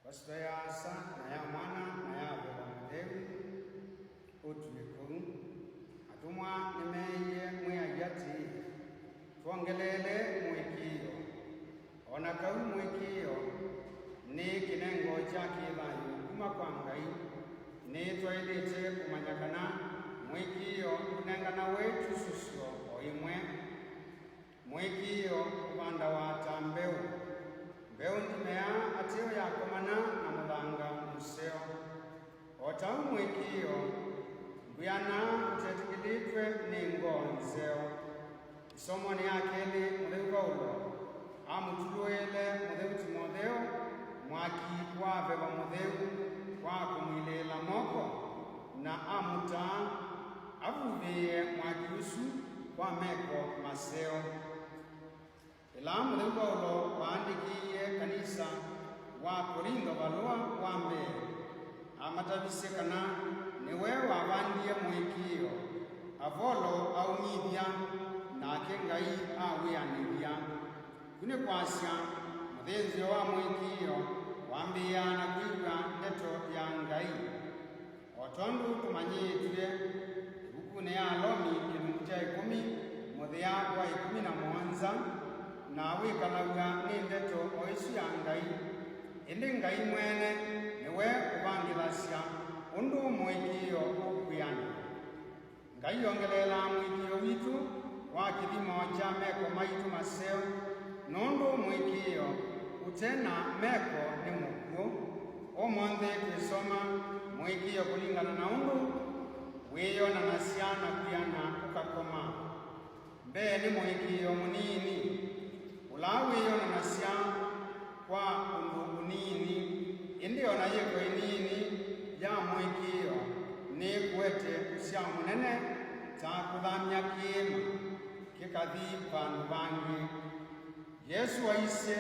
Pastor ya asa na ya mwana na ya baba mdewi otumekoru atumwa nimeye mweyagati tuongelele mwekio ona kau mwekio ni kinengo chake thayo kuma kwa Ngai ni twailite kumanyakana mwekio kunengana wetu susio oimwe mwekio kubanda wa tambeu mbeu ndimea ateo yakomana na muthanga museo otau mwekio mbuyana utetikilitwe ni ngonzeo isomo ni akeli mutheu Paulo amutuluele mutheu Timotheo mwaki wa veva mutheu kwa kumwilela moko na amuta avuvie mwaki usu kwa meko maseo ila mutheu Paulo waandikie kanisa wa Korintho balua wa mbere amatavisekana niwe wavandie mwikio avolo aumithia nake Ngai awianithia kune kwasya muthenzio wa mwikio wambia na kwiga ndeto ya Ngai otondu tumanyitwe ibukune ya Alomi kilungu cha 10 muthia wa 17 na wikalauga ni ndeto oisu ya Ngai indi Ngai mwene niwe uvangilasya undu mwikio ukwiana Ngai yongelela mwikio witu wa kithimo cha meko maitu maseo nundu mwikio utena meko ni mukuo omonthe twisoma mwikio kulingana na undu wiyona na siana kwiana ukakoma mbe ni mwikio munini ulawiyona na siana kwa undu unini indi ona yeko inini ya mwikio ni kuete usya munene ta kuthamya kiima kikathi vandu vangi Yesu waisye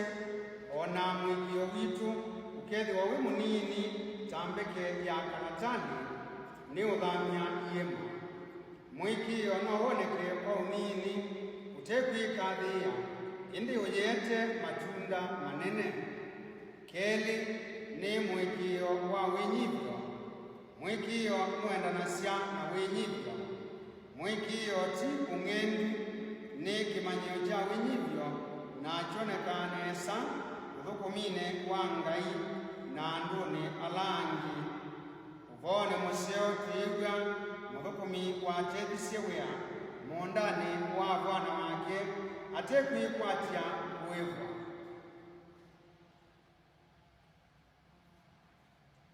ona mwikio witu ukethiwa wi munini tambeke ya kanatani ni uthamya kiima mwikio no woneke kwa unini utekwikathia indi uyete matunda manene keli ni mwikio wa winyivyo mwikio mwendanasya na winyivyo mwikio ti ung'endu ni kimanyio cha winyivyo na chonekanesa uthukumine kwa Ngai na anduni alangi uvone museo twigwa muthukumi watethisye wia mundani wa bwana wake atekwikwatia kuivwa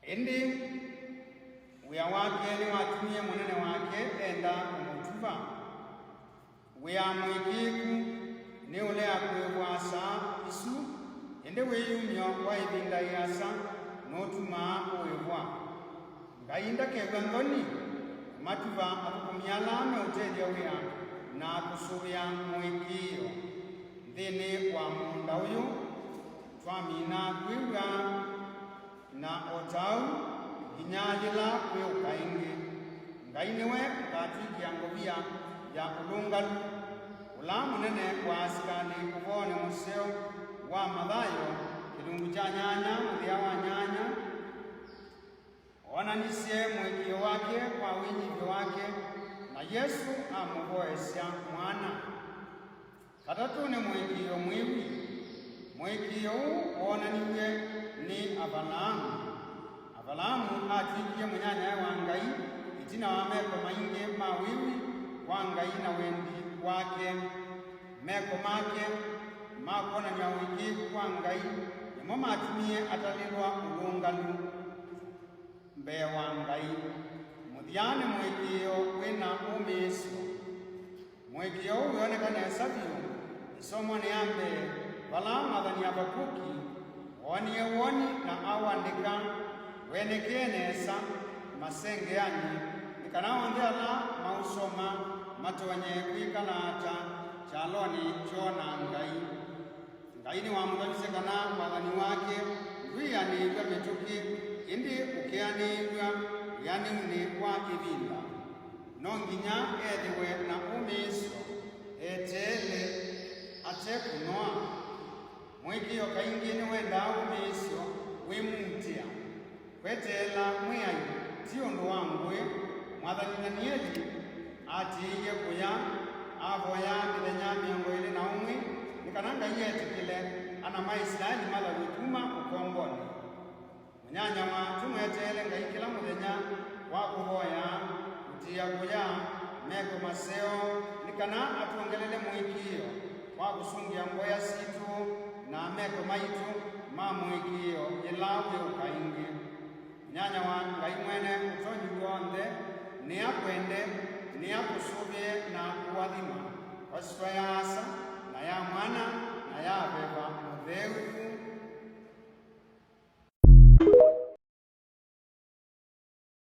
indi wia wake ni watumie munene wake enda kumutuva wia mwikiku ni ule akwivwa saa isu indi wiyumyo wa ivinda iasa notuma uivwa Ngai ndakegwa nthoni matuva akukumialame utethia wia na kusuvia mwikio nthini wa munda uyu twamina kwiga na otau inyajila kwi ukaingi Ngai niwe ngatwikia nguvia ya ulungalu ula munene wa asikani kuvone museo wa Mathayo kilungu cha 8 muthia wa 8 onanisye mwikio wake kwa winyivyo wake na Yesu amuvoesya mwana katatu ni mwikio mwiwi mwikio wonaniwe ni Abalamu atwikie munyanya wa Ngai itina wa meko maingi mawiwi wa Ngai na wendi wake meko make makonania wikiku kwa Ngai nimo matumie atalilwa ulungalu mbe wa Ngai muthiane mwikio wina umisyo mwikio wionekanesa vyu isomo ni ambe vala mathani Habakuki wonie woni na awandika wenekenesa masengeani nikanaonthe ala mausoma matonye kwikalata chaloni chona Ngai ni wamuthavisekana mathani wake wianigwa mituki indi ukianigwa yanimuni kwa ivinda no nginya ethiwe na umisyo etele ate kunoa mwikio kaingi ni wenda umisyo wimutia kwetela mwiai tiondo wangwe mwathani Danieli atiiye kuya avoya mithenya 21 nikana Ngai etikile ana Maisiraeli mathagwituma ukongoni munyanya wa tumwetele Ngai kila muthenya wa kuvoya kutia kuya meko maseo nikana atuongelele mwikio wa kusungia ngoya situ na meko maitu ma mwikio ilawe ukaingi nyanya wa Ngai mwene utonyi wonde ni akwende ni akusubie na kuwadhima wasitwa ya asa na ya mwana na ya beba mutheu